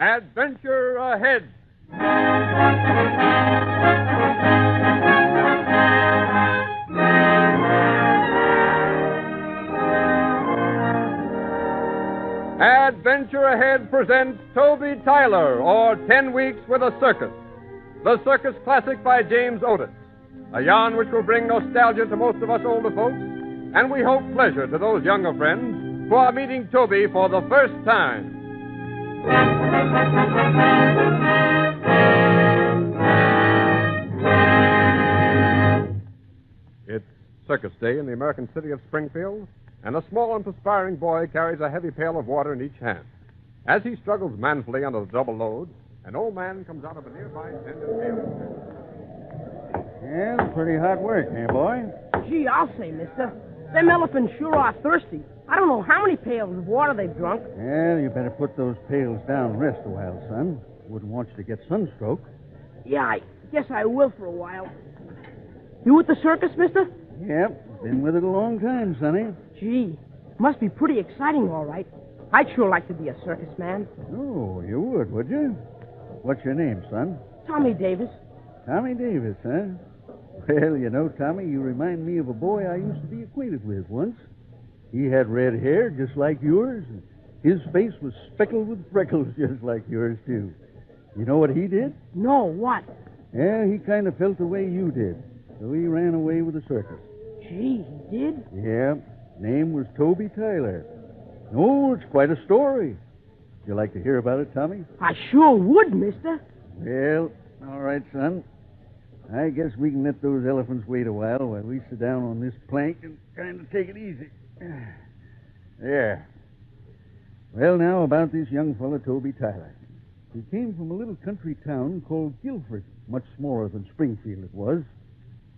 Adventure ahead. Adventure Ahead presents Toby Tyler, or 10 Weeks with a Circus. The Circus classic by James Otis. A yarn which will bring nostalgia to most of us older folks, and we hope pleasure to those younger friends who are meeting Toby for the first time. It's Circus Day in the American city of Springfield, and a small and perspiring boy carries a heavy pail of water in each hand. As he struggles manfully under the double load, an old man comes out of a nearby tent and hails him. Yeah, pretty hard work, eh, boy? Gee, I'll say, mister. Them elephants sure are thirsty. I don't know how many pails of water they've drunk. Well, you better put those pails down and rest a while, son. Wouldn't want you to get sunstroke. Yeah, I guess I will for a while. You with the circus, mister? Yep, been with it a long time, sonny. Gee, must be pretty exciting, all right. I'd sure like to be a circus man. Oh, you would you? What's your name, son? Tommy Davis. Tommy Davis, huh? Well, you know, Tommy, you remind me of a boy I used to be acquainted with once. He had red hair just like yours, and his face was speckled with freckles just like yours, too. You know what he did? No, what? Yeah, he kind of felt the way you did, so he ran away with the circus. Gee, he did? Yeah, name was Toby Tyler. Oh, it's quite a story. Would you like to hear about it, Tommy? I sure would, mister. Well, all right, son. I guess we can let those elephants wait a while we sit down on this plank and kind of take it easy. There. Well, now, about this young fella, Toby Tyler. He came from a little country town called Guilford, much smaller than Springfield it was.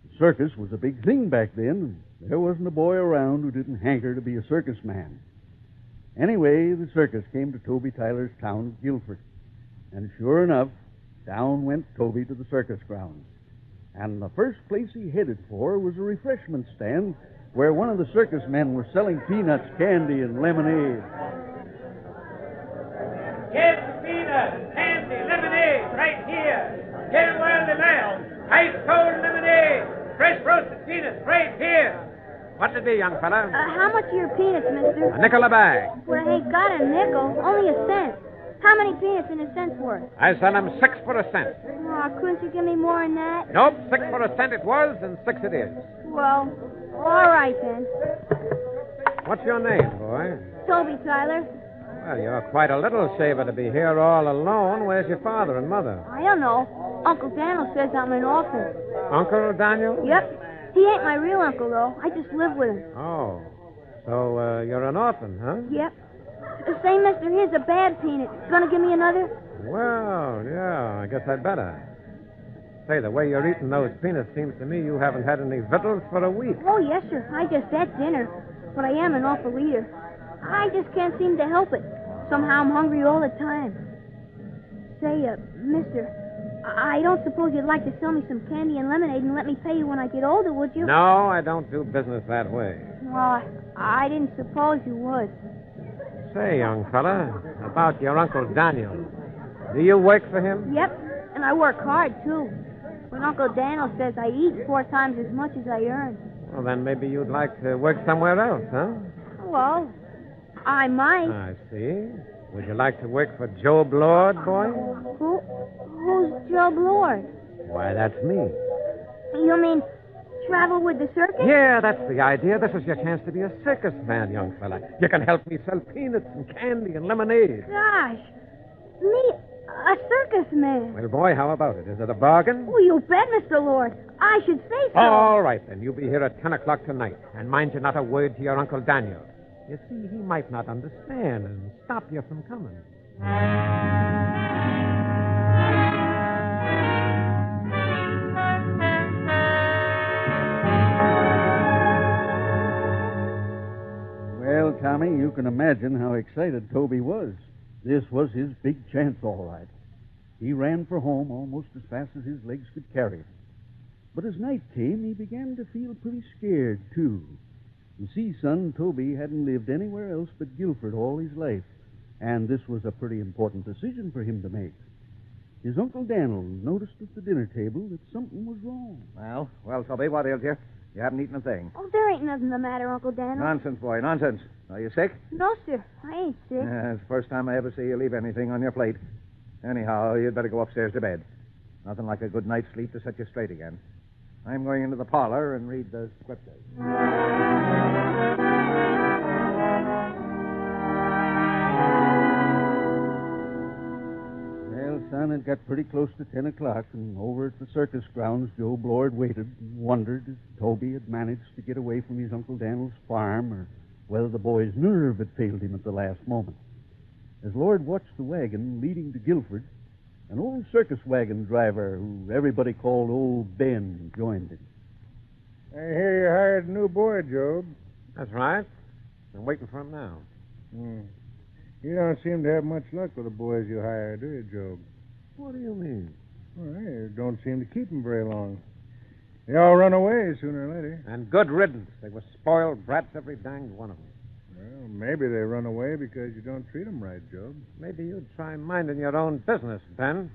The circus was a big thing back then, and there wasn't a boy around who didn't hanker to be a circus man. Anyway, the circus came to Toby Tyler's town of Guilford. And sure enough, down went Toby to the circus grounds. And the first place he headed for was a refreshment stand where one of the circus men was selling peanuts, candy, and lemonade. Get peanuts, candy, lemonade right here. Get 'em while they're mild. Ice cold lemonade. Fresh roasted peanuts right here. What's it be, young fella? How much are your peanuts, mister? A nickel a bag. Well, I ain't got a nickel, only a cent. How many peanuts in a cent's worth? I sell 'em 6 for a cent. Oh, couldn't you give me more than that? Nope, 6 for a cent it was, and 6 it is. Well, all right then. What's your name, boy? Toby Tyler. Well, you're quite a little shaver to be here all alone. Where's your father and mother? I don't know. Uncle Daniel says I'm an orphan. Uncle Daniel? Yep. He ain't my real uncle, though. I just live with him. Oh. So, you're an orphan, huh? Yep. Say, mister, here's a bad peanut. Gonna give me another? Well, yeah, I guess I'd better. Say, the way you're eating those peanuts seems to me you haven't had any victuals for a week. Oh, yes, sir. I just had dinner. But I am an awful eater. I just can't seem to help it. Somehow I'm hungry all the time. Say, mister, I don't suppose you'd like to sell me some candy and lemonade and let me pay you when I get older, would you? No, I don't do business that way. Well, I didn't suppose you would. Say, young fella, about your Uncle Daniel. Do you work for him? Yep, and I work hard, too. But Uncle Daniel says I eat 4 times as much as I earn. Well, then maybe you'd like to work somewhere else, huh? Well, I might. I see. Would you like to work for Job Lord, boy? Who's Job Lord? Why, that's me. You mean travel with the circus? Yeah, that's the idea. This is your chance to be a circus man, young fella. You can help me sell peanuts and candy and lemonade. Gosh, me, a circus man. Well, boy, how about it? Is it a bargain? Oh, you bet, Mr. Lord. I should say so. All right, then. You'll be here at 10 o'clock tonight. And mind you, not a word to your Uncle Daniel. You see, he might not understand and stop you from coming. Well, Tommy, you can imagine how excited Toby was. This was his big chance, all right. He ran for home almost as fast as his legs could carry him. But as night came, he began to feel pretty scared, too. You see, son, Toby hadn't lived anywhere else but Guilford all his life, And this was a pretty important decision for him to make. His Uncle Daniel noticed at the dinner table that something was wrong. Well, Toby, what ails you? You haven't eaten a thing. Oh, there ain't nothing the matter, Uncle Daniel. Nonsense, boy, nonsense. Are you sick? No, sir. I ain't sick. Yeah, it's the first time I ever see you leave anything on your plate. Anyhow, you'd better go upstairs to bed. Nothing like a good night's sleep to set you straight again. I'm going into the parlor and read the scriptures. Well, son, it got pretty close to 10 o'clock, and over at the circus grounds, Joe Blord waited and wondered if Toby had managed to get away from his Uncle Daniel's farm, or whether the boy's nerve had failed him at the last moment. As Lord watched the wagon leading to Guilford, an old circus wagon driver who everybody called Old Ben joined him. I hear you hired a new boy, Job. That's right. I'm waiting for him now. You don't seem to have much luck with the boys you hire, do you, Job? What do you mean? Well, you don't seem to keep them very long. They all run away sooner or later. And good riddance. They were spoiled brats, every danged one of them. Well, maybe they run away because you don't treat them right, Job. Maybe you'd try minding your own business, Ben.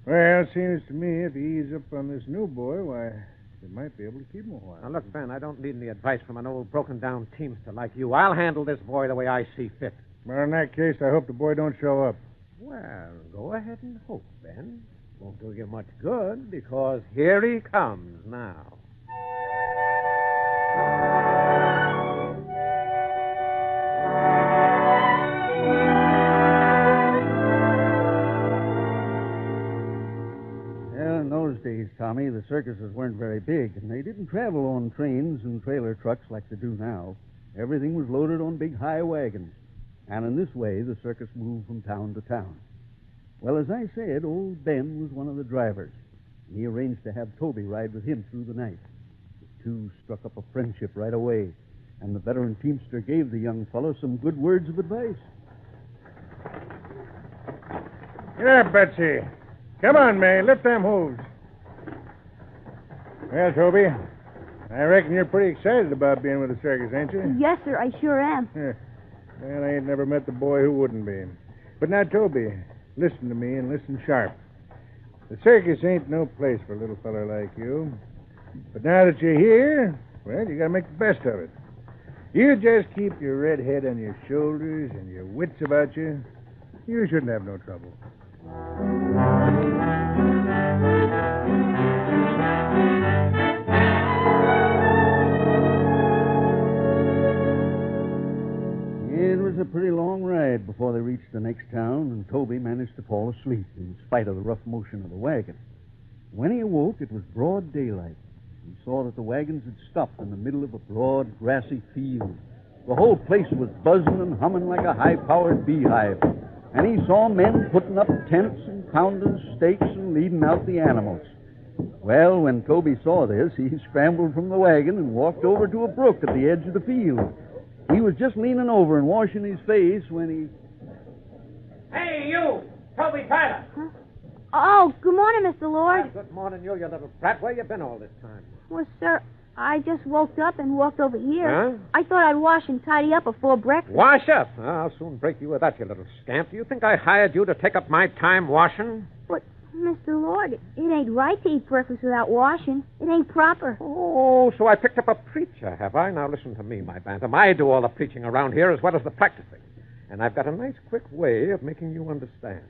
Well, it seems to me if you ease up on this new boy, why, you might be able to keep him a while. Now, look, Ben, I don't need any advice from an old broken-down teamster like you. I'll handle this boy the way I see fit. Well, in that case, I hope the boy don't show up. Well, go ahead and hope, Ben. Won't do you much good, because here he comes now. Well, in those days, Tommy, the circuses weren't very big, and they didn't travel on trains and trailer trucks like they do now. Everything was loaded on big high wagons, and in this way, the circus moved from town to town. Well, as I said, old Ben was one of the drivers, and he arranged to have Toby ride with him through the night. The two struck up a friendship right away, and the veteran teamster gave the young fellow some good words of advice. Yeah, Betsy. Come on, May. Lift them hooves. Well, Toby, I reckon you're pretty excited about being with the circus, ain't you? Yes, sir, I sure am. Well, I ain't never met the boy who wouldn't be. But now, Toby, listen to me and listen sharp. The circus ain't no place for a little feller like you. But now that you're here, well, you gotta make the best of it. You just keep your red head on your shoulders and your wits about you. You shouldn't have no trouble. It was a pretty long ride before they reached the next town, and Toby managed to fall asleep in spite of the rough motion of the wagon. When he awoke, it was broad daylight. He saw that the wagons had stopped in the middle of a broad, grassy field. The whole place was buzzing and humming like a high-powered beehive, and he saw men putting up tents and pounding steaks and leading out the animals. Well, when Toby saw this, he scrambled from the wagon and walked over to a brook at the edge of the field. He was just leaning over and washing his face when he... Hey, you! Toby Tyler! Huh? Oh, good morning, Mr. Lord. Good morning, you little brat. Where you been all this time? Well, sir, I just woke up and walked over here. Huh? I thought I'd wash and tidy up before breakfast. Wash up? I'll soon break you of that, you little scamp. Do you think I hired you to take up my time washing? But, Mr. Lord, it ain't right to eat breakfast without washing. It ain't proper. Oh, so I picked up a preacher, have I? Now listen to me, my bantam. I do all the preaching around here as well as the practicing. And I've got a nice, quick way of making you understand.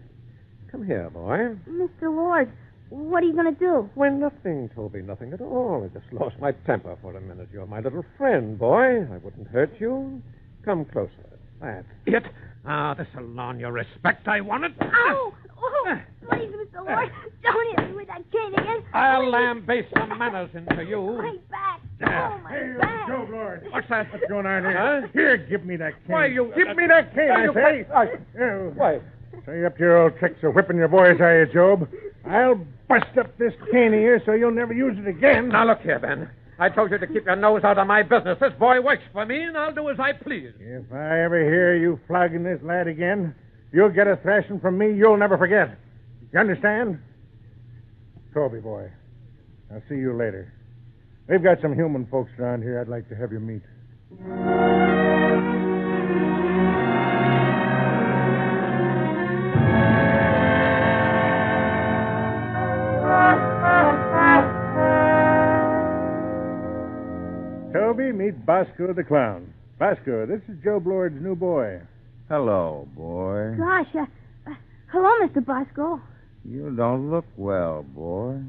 Come here, boy. Mr. Lord, what are you going to do? Why, nothing, Toby, nothing at all. I just lost my temper for a minute. You're my little friend, boy. I wouldn't hurt you. Come closer. That's it. This'll learn your respect. I want it. Ow! Oh, please, Mr. Lord, don't hit me with that cane again. I'll Please. lambaste some manners into you. My back. Yeah. Oh, my Hey, back. Joe Lord. What's that? What's going on here? Huh? Here, give me that cane. Why, you... Give me that cane, I say. Why? So you're up to your old tricks of whipping your boys, are you, Job? I'll bust up this cane of yours so you'll never use it again. Now, look here, Ben. I told you to keep your nose out of my business. This boy works for me, and I'll do as I please. If I ever hear you flogging this lad again, you'll get a thrashing from me you'll never forget. You understand? Toby, boy, I'll see you later. We've got some human folks around here I'd like to have you meet. Bosco the Clown. Bosco, this is Joe Blord's new boy. Hello, boy. Gosh, hello, Mr. Bosco. You don't look well, boy.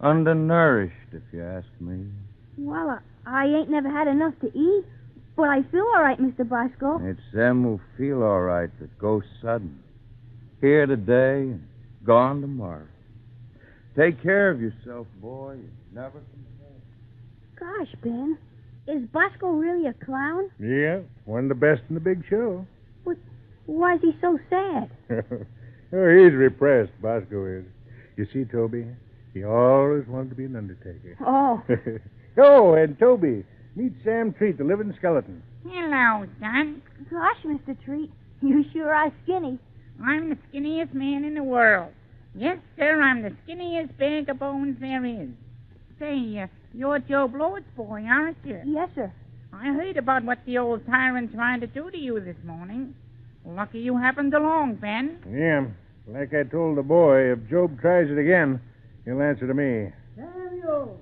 Undernourished, if you ask me. Well, I ain't never had enough to eat, but I feel all right, Mr. Bosco. It's them who feel all right that go sudden. Here today and gone tomorrow. Take care of yourself, boy. You never complain. Gosh, Ben, is Bosco really a clown? Yeah, one of the best in the big show. But why is he so sad? Oh, he's repressed, Bosco is. You see, Toby, he always wanted to be an undertaker. Oh. Oh, and Toby, meet Sam Treat, the living skeleton. Hello, son. Gosh, Mr. Treat, you sure are skinny. I'm the skinniest man in the world. Yes, sir, I'm the skinniest bag of bones there is. Say, you're Joe Blord's boy, aren't you? Yes, sir. I heard about what the old tyrant tried to do to you this morning. Lucky you happened along, Ben. Yeah, like I told the boy, if Job tries it again, he'll answer to me. Samuel!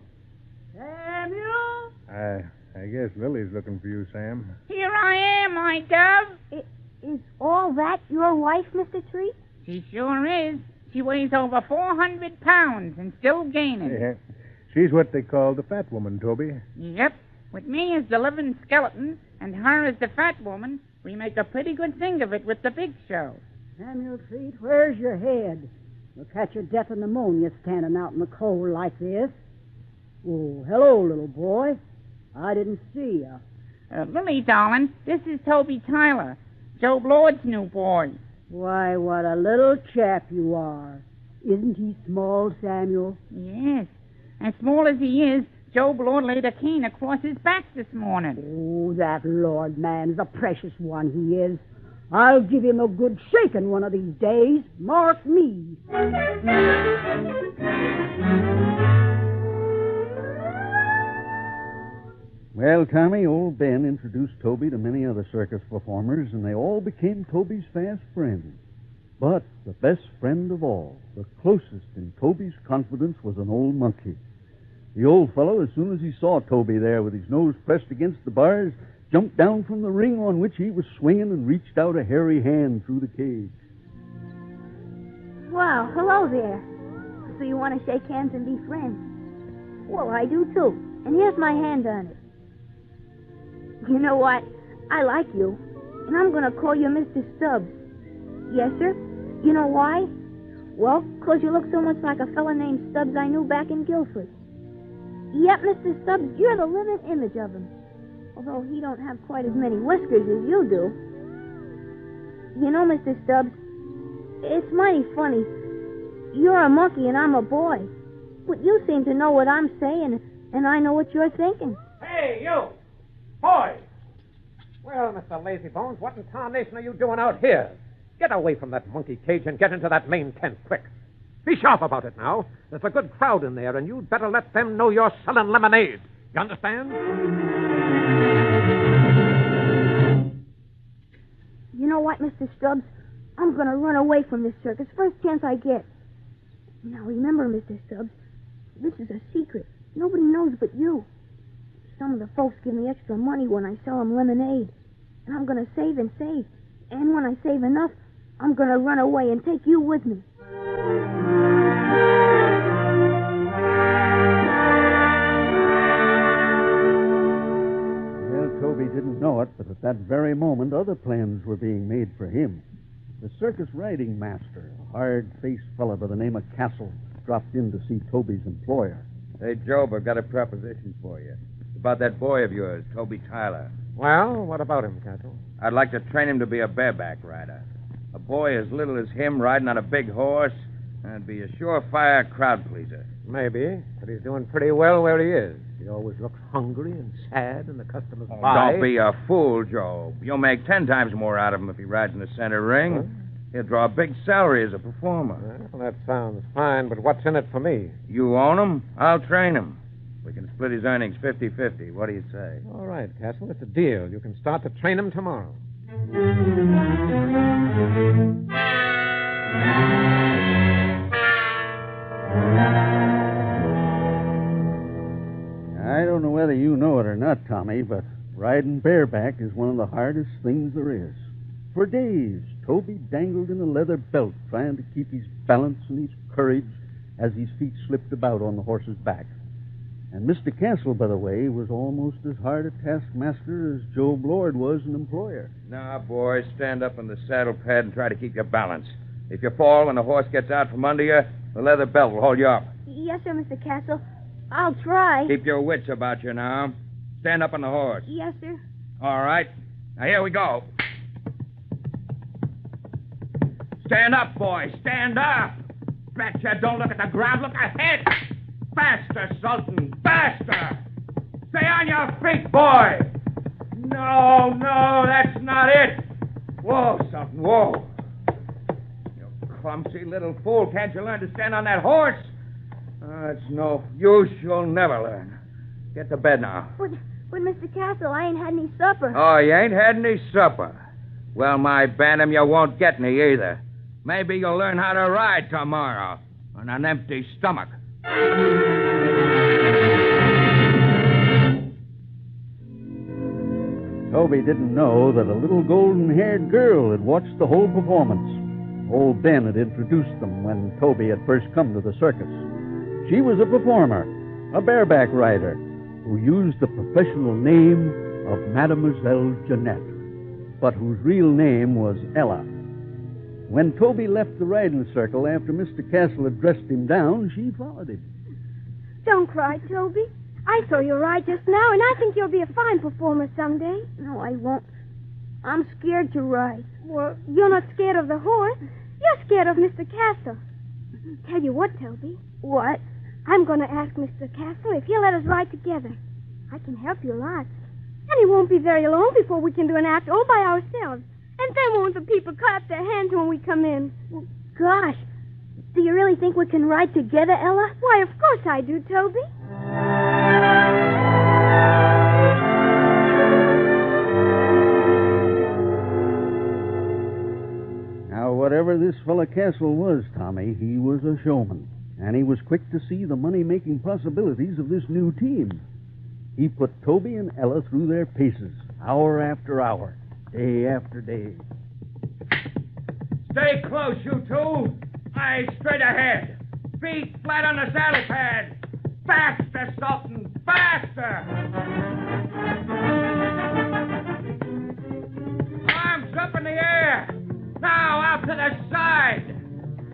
Samuel! I guess Lily's looking for you, Sam. Here I am, my dove. Is all that your wife, Mr. Treat? She sure is. She weighs over 400 pounds and still gaining. Yeah. She's what they call the fat woman, Toby. Yep. With me as the living skeleton and her as the fat woman, we make a pretty good thing of it with the big show. Samuel Treat, where's your head? You'll catch your death of pneumonia standing out in the cold like this. Oh, hello, little boy. I didn't see you. Lily, darling, this is Toby Tyler, Joe Blord's new boy. Why, what a little chap you are. Isn't he small, Samuel? Yes. As small as he is, Joe Blord laid a cane across his back this morning. Oh, that Lord man's a precious one, he is. I'll give him a good shaking one of these days. Mark me. Well, Tommy, old Ben introduced Toby to many other circus performers, and they all became Toby's fast friends. But the best friend of all, the closest in Toby's confidence, was an old monkey. The old fellow, as soon as he saw Toby there with his nose pressed against the bars, jumped down from the ring on which he was swinging and reached out a hairy hand through the cage. Well, hello there. So you want to shake hands and be friends? Well, I do, too. And here's my hand on it. You know what? I like you. And I'm going to call you Mr. Stubbs. Yes, sir? You know why? Well, 'cause you look so much like a fella named Stubbs I knew back in Guilford. Yep, Mr. Stubbs, you're the living image of him. Although he don't have quite as many whiskers as you do. You know, Mr. Stubbs, it's mighty funny. You're a monkey and I'm a boy. But you seem to know what I'm saying, and I know what you're thinking. Hey, you! Boy! Well, Mr. Lazybones, what in tarnation are you doing out here? Get away from that monkey cage and get into that main tent, quick. Be sharp about it now. There's a good crowd in there, and you'd better let them know you're selling lemonade. You understand? You know what, Mr. Stubbs? I'm going to run away from this circus first chance I get. Now, remember, Mr. Stubbs, this is a secret. Nobody knows but you. Some of the folks give me extra money when I sell them lemonade. And I'm going to save and save. And when I save enough, I'm going to run away and take you with me. Well, Toby didn't know it, but at that very moment, other plans were being made for him. The circus riding master, a hard-faced fellow by the name of Castle, dropped in to see Toby's employer. Hey, Job, I've got a proposition for you. It's about that boy of yours, Toby Tyler. Well, what about him, Castle? I'd like to train him to be a bareback rider. A boy as little as him riding on a big horse, that'd be a surefire crowd pleaser. Maybe, but he's doing pretty well where he is. He always looks hungry and sad, and the customers buy. Don't be a fool, Job. You'll make 10 times more out of him if he rides in the center ring. Huh? He'll draw a big salary as a performer. Well, that sounds fine, but what's in it for me? You own him, I'll train him. We can split his earnings 50-50. What do you say? All right, Castle, it's a deal. You can start to train him tomorrow. I don't know whether you know it or not, not, Tommy, but riding bareback is one of the hardest things there is. For days, Toby dangled in a leather belt, trying to keep his balance and his courage as his feet slipped about on the horse's back. And Mr. Castle, by the way, was almost as hard a taskmaster as Joe Blord was an employer. Now, boys, stand up in the saddle pad and try to keep your balance. If you fall when the horse gets out from under you, the leather belt will hold you up. Yes, sir, Mr. Castle. I'll try. Keep your wits about you now. Stand up on the horse. Yes, sir. All right. Now, here we go. Stand up, boys. Stand up. Betcha, don't look at the ground. Look ahead. Faster, Sultan. Faster. Stay on your feet, boy. No, that's not it. Whoa, Sultan, whoa. You clumsy little fool. Can't you learn to stand on that horse? It's no use. You'll never learn. Get to bed now. But Mr. Castle, I ain't had any supper. Oh, you ain't had any supper? Well, my bantam, you won't get any either. Maybe you'll learn how to ride tomorrow on an empty stomach. Toby didn't know that a little golden-haired girl had watched the whole performance. Old Ben had introduced them when Toby had first come to the circus. She was a performer, a bareback rider, who used the professional name of Mademoiselle Jeanette, but whose real name was Ella. When Toby left the riding circle after Mr. Castle had dressed him down, she followed him. Don't cry, Toby. I saw you ride just now, and I think you'll be a fine performer someday. No, I won't. I'm scared to ride. Well, you're not scared of the horse. You're scared of Mr. Castle. Tell you what, Toby. What? I'm going to ask Mr. Castle if he'll let us ride together. I can help you a lot. And it won't be very long before we can do an act all by ourselves. And then won't the people clap their hands when we come in? Well, gosh. Do you really think we can ride together, Ella? Why, of course I do, Toby. Now, whatever this fella Castle was, Tommy, he was a showman. And he was quick to see the money-making possibilities of this new team. He put Toby and Ella through their paces, hour after hour, day after day. Stay close, you two. Eyes straight ahead. Feet flat on the saddle pad. Faster, Sultan. Faster. Arms up in the air. Now out to the side.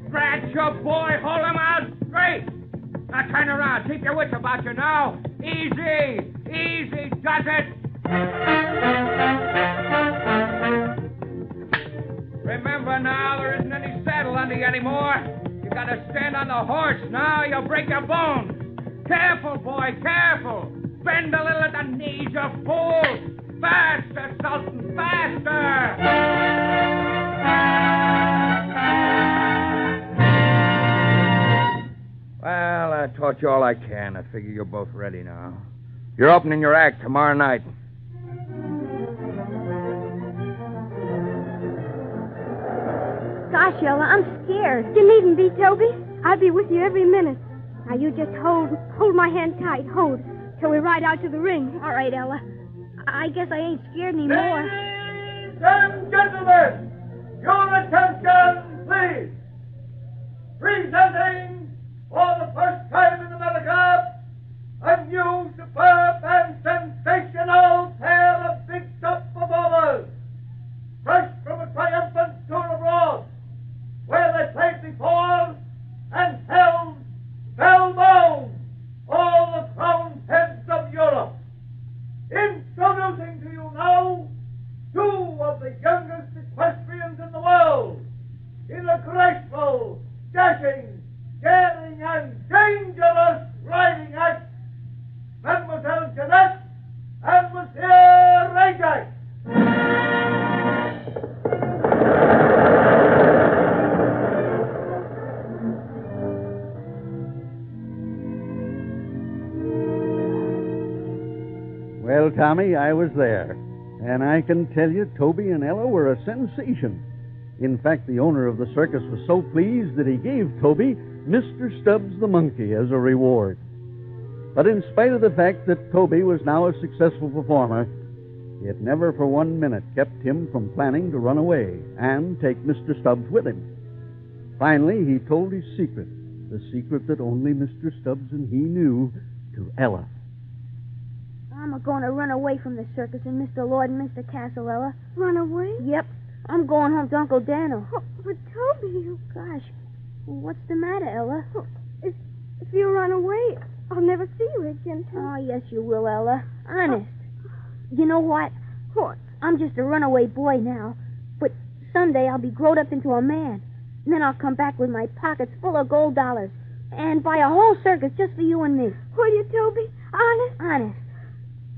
Scratch your boy. Hold him out straight. Now turn around. Keep your wits about you now. Easy. Easy does it. Remember now, there isn't any saddle under you anymore. You gotta stand on the horse now. You'll break your bones. Careful, boy, careful. Bend a little at the knees, you fool. Faster, Sultan, faster. Well, I taught you all I can. I figure you're both ready now. You're opening your act tomorrow night. Gosh, Ella, I'm scared. You needn't be, Toby. I'll be with you every minute. Now, you just hold my hand tight. Hold, till we ride out to the ring. All right, Ella. I guess I ain't scared anymore. Ladies and gentlemen, your attention, please. Presenting, for the first time in America, a new, superb, and sensational pair of big-top performers. Fresh from a triumphant tour abroad, where they played before and held spellbound all the crowned heads of Europe. Introducing to you now two of the youngest equestrians in the world in a graceful, dashing, daring, and dangerous riding act, Mademoiselle Jeanette and Monsieur Ajax. Well, Tommy, I was there. And I can tell you, Toby and Ella were a sensation. In fact, the owner of the circus was so pleased that he gave Toby Mr. Stubbs the monkey as a reward. But in spite of the fact that Toby was now a successful performer, it never for 1 minute kept him from planning to run away and take Mr. Stubbs with him. Finally, he told his secret, the secret that only Mr. Stubbs and he knew, to Ella. I'm going to run away from the circus and Mr. Lloyd and Mr. Castle, Ella. Run away? Yep. I'm going home to Uncle Daniel. Oh, but Toby, Gosh. Well, what's the matter, Ella? if you run away, I'll never see you again, Toby. Oh, yes, you will, Ella. Honest. You know what? What? I'm just a runaway boy now. But someday I'll be grown up into a man. And then I'll come back with my pockets full of gold dollars. And buy a whole circus just for you and me. Will you, Toby? Honest? Honest.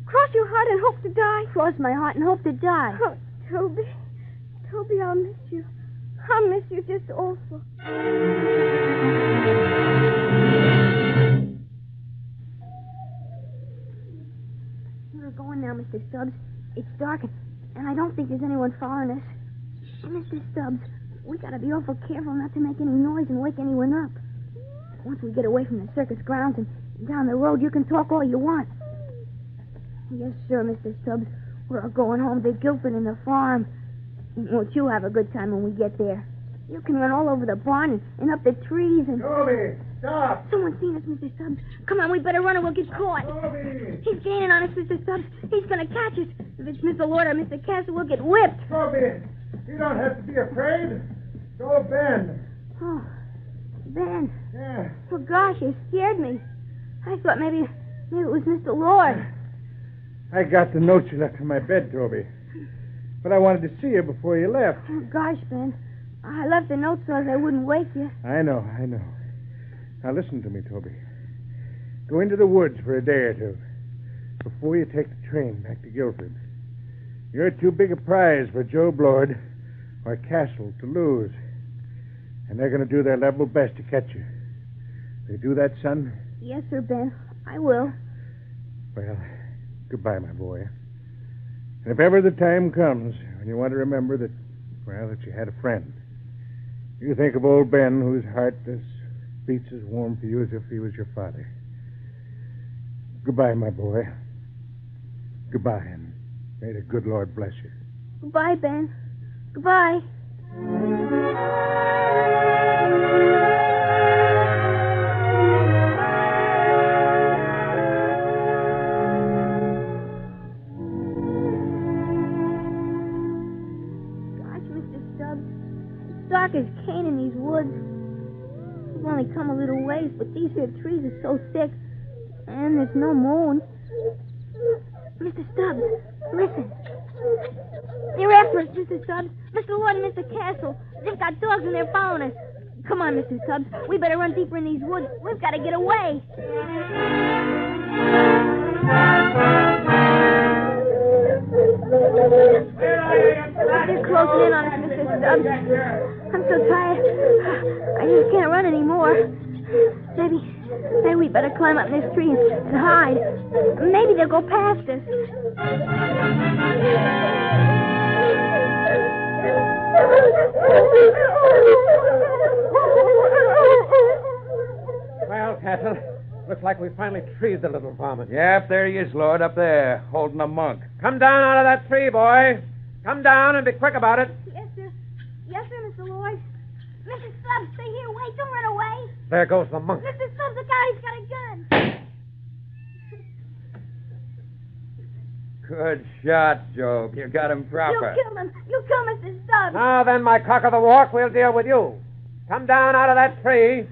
Cross your heart and hope to die? Cross my heart and hope to die. Oh, Toby. Toby, I'll miss you. I'll miss you just awful. We're going now, Mr. Stubbs. It's dark, and I don't think there's anyone following us. Mr. Stubbs, we gotta be awful careful not to make any noise and wake anyone up. Once we get away from the circus grounds and down the road, you can talk all you want. Yes, sir, Mr. Stubbs. We're all going home to Guilford and the farm. Won't you have a good time when we get there? You can run all over the barn and up the trees and... Toby, stop! Someone's seen us, Mr. Stubbs. Come on, we better run or we'll get caught. Toby! He's gaining on us, Mr. Stubbs. He's going to catch us. If it's Mr. Lloyd or Mr. Castle, we'll get whipped. Toby, you don't have to be afraid. Go, Ben. Oh, Ben. Yeah. Oh, gosh, you scared me. I thought maybe it was Mr. Lloyd. I got the note you left in my bed, Toby. But I wanted to see you before you left. Oh, gosh, Ben. I left a note so I wouldn't wake you. I know. Now listen to me, Toby. Go into the woods for a day or two before you take the train back to Guilford. You're too big a prize for Joe Blood or Castle to lose. And they're going to do their level best to catch you. They do that, son? Yes, sir, Ben. I will. Well, goodbye, my boy. And if ever the time comes when you want to remember that you had a friend, you think of old Ben, whose heart beats as warm for you as if he was your father. Goodbye, my boy. Goodbye, and may the good Lord bless you. Goodbye, Ben. Goodbye. Dark as Cain in these woods. We've only come a little ways, but these here trees are so thick, and there's no moon. Mr. Stubbs, listen. They're after us, Mr. Stubbs. Mr. Lloyd and Mr. Castle. They've got dogs and they're following us. Come on, Mr. Stubbs. We better run deeper in these woods. We've got to get away. They're closing in on us, Mr. Stubbs. I'm so tired. I just can't run anymore. Maybe we better climb up in this tree and hide. Maybe they'll go past us. Well, Castle, looks like we finally treed the little varmint. Yep, there he is, Lord, up there, holding a monk. Come down out of that tree, boy. Come down and be quick about it. Yes, sir. Yes, sir, Mr. Lloyd. Mr. Stubbs, stay here. Wait, don't run away. There goes the monk. Mr. Stubbs, look out. He's got a gun. Good shot, Job. You got him proper. You killed him. You killed Mr. Stubbs. Now then, my cock of the walk, we'll deal with you. Come down out of that tree.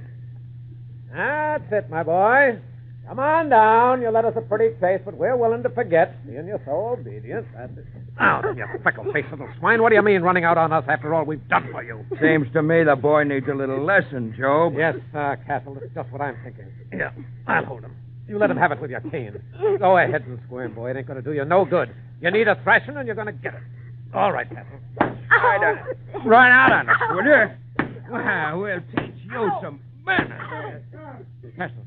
That's it, my boy. Come on down. You led us a pretty chase, but we're willing to forget, seeing you're so obedient. That's it. Now then, you freckle-faced little swine. What do you mean running out on us after all we've done for you? Seems to me the boy needs a little lesson, Job. Yes, Castle, that's just what I'm thinking. Yeah, I'll hold him. You let him have it with your cane. Go ahead and squirm, boy. It ain't going to do you no good. You need a thrashing, and you're going to get it. All right, Castle. Run out on us, will you? Well, we'll teach you some manners. Castle,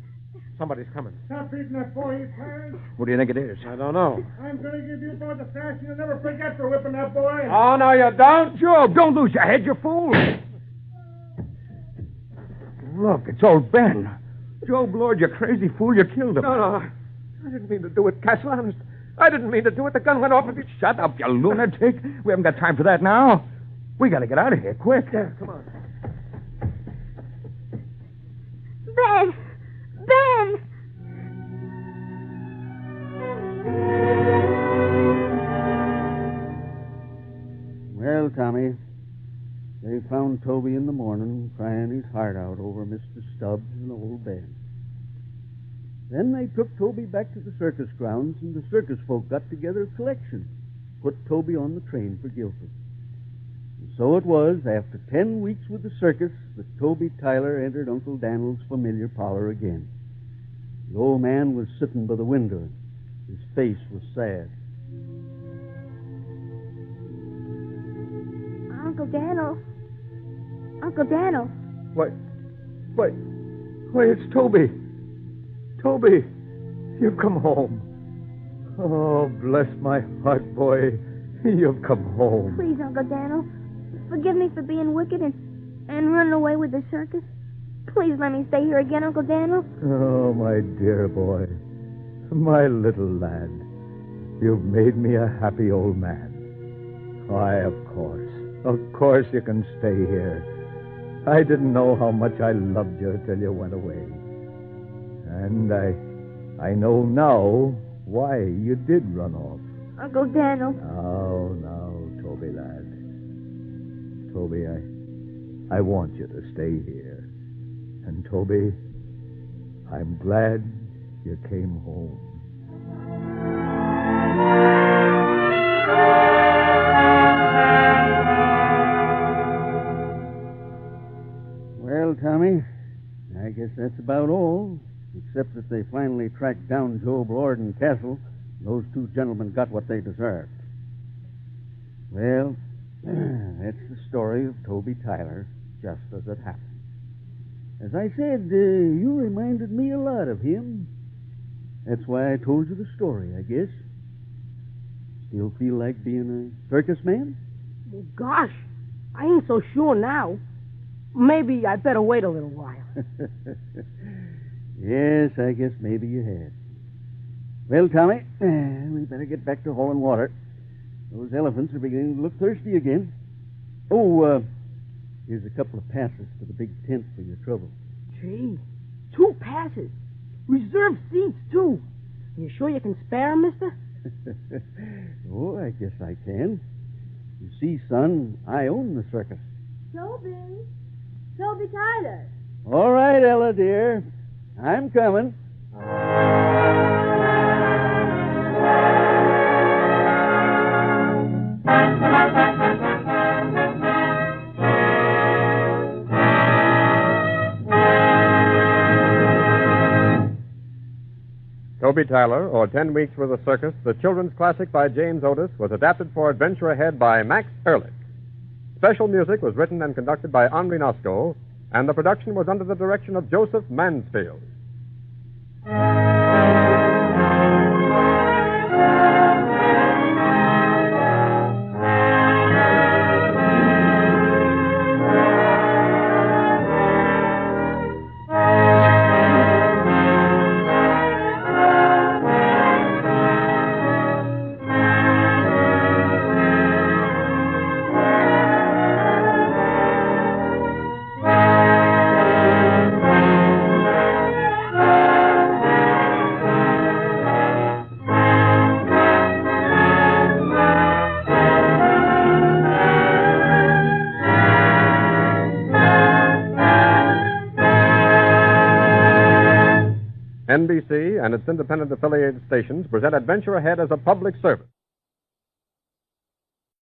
somebody's coming. Stop beating that boy, you parents. What do you think it is? I don't know. I'm going to give you both a thrashing you'll never forget for whipping that boy. Oh, no, you don't. Job, don't lose your head, you fool. Look, it's old Ben. Job, Lord, you crazy fool. You killed him. No. I didn't mean to do it, Castle, honest. I didn't mean to do it. The gun went off. Shut up, you lunatic. We haven't got time for that now. We got to get out of here, quick. Yeah, come on. Ben! Ben! Well, Tommy, they found Toby in the morning crying his heart out over Mr. Stubbs and old Ben. Then they took Toby back to the circus grounds, and the circus folk got together a collection, put Toby on the train for Guilford. And so it was, after 10 weeks with the circus, that Toby Tyler entered Uncle Daniel's familiar parlor again. The old man was sitting by the window. His face was sad. Uncle Daniel. Uncle Daniel. Why, it's Toby. Toby, you've come home. Oh, bless my heart, boy. You've come home. Please, Uncle Daniel, forgive me for being wicked and running away with the circus. Please let me stay here again, Uncle Daniel. Oh, my dear boy. My little lad. You've made me a happy old man. Why, of course. Of course you can stay here. I didn't know how much I loved you till you went away. And I know now why you did run off. Uncle Daniel. Now, Toby, lad. Toby, I want you to stay here. And, Toby, I'm glad you came home. Well, Tommy, I guess that's about all. Except that they finally tracked down Job Lord and Castle. Those two gentlemen got what they deserved. Well, that's the story of Toby Tyler, just as it happened. As I said, you reminded me a lot of him. That's why I told you the story, I guess. Still feel like being a circus man? Well, gosh, I ain't so sure now. Maybe I better wait a little while. Yes, I guess maybe you had. Well, Tommy, we better get back to hauling water. Those elephants are beginning to look thirsty again. Oh, here's a couple of passes to the big tent for your trouble. Gee, 2 passes. Reserved seats, too. You sure you can spare 'em, mister? Oh, I guess I can. You see, son, I own the circus. Toby Tyler. All right, Ella, dear. I'm coming. Toby Tyler, or 10 Weeks with a Circus, the children's classic by James Otis, was adapted for Adventure Ahead by Max Ehrlich. Special music was written and conducted by Henri Nosco, and the production was under the direction of Joseph Mansfield. NBC and its independent affiliated stations present Adventure Ahead as a public service.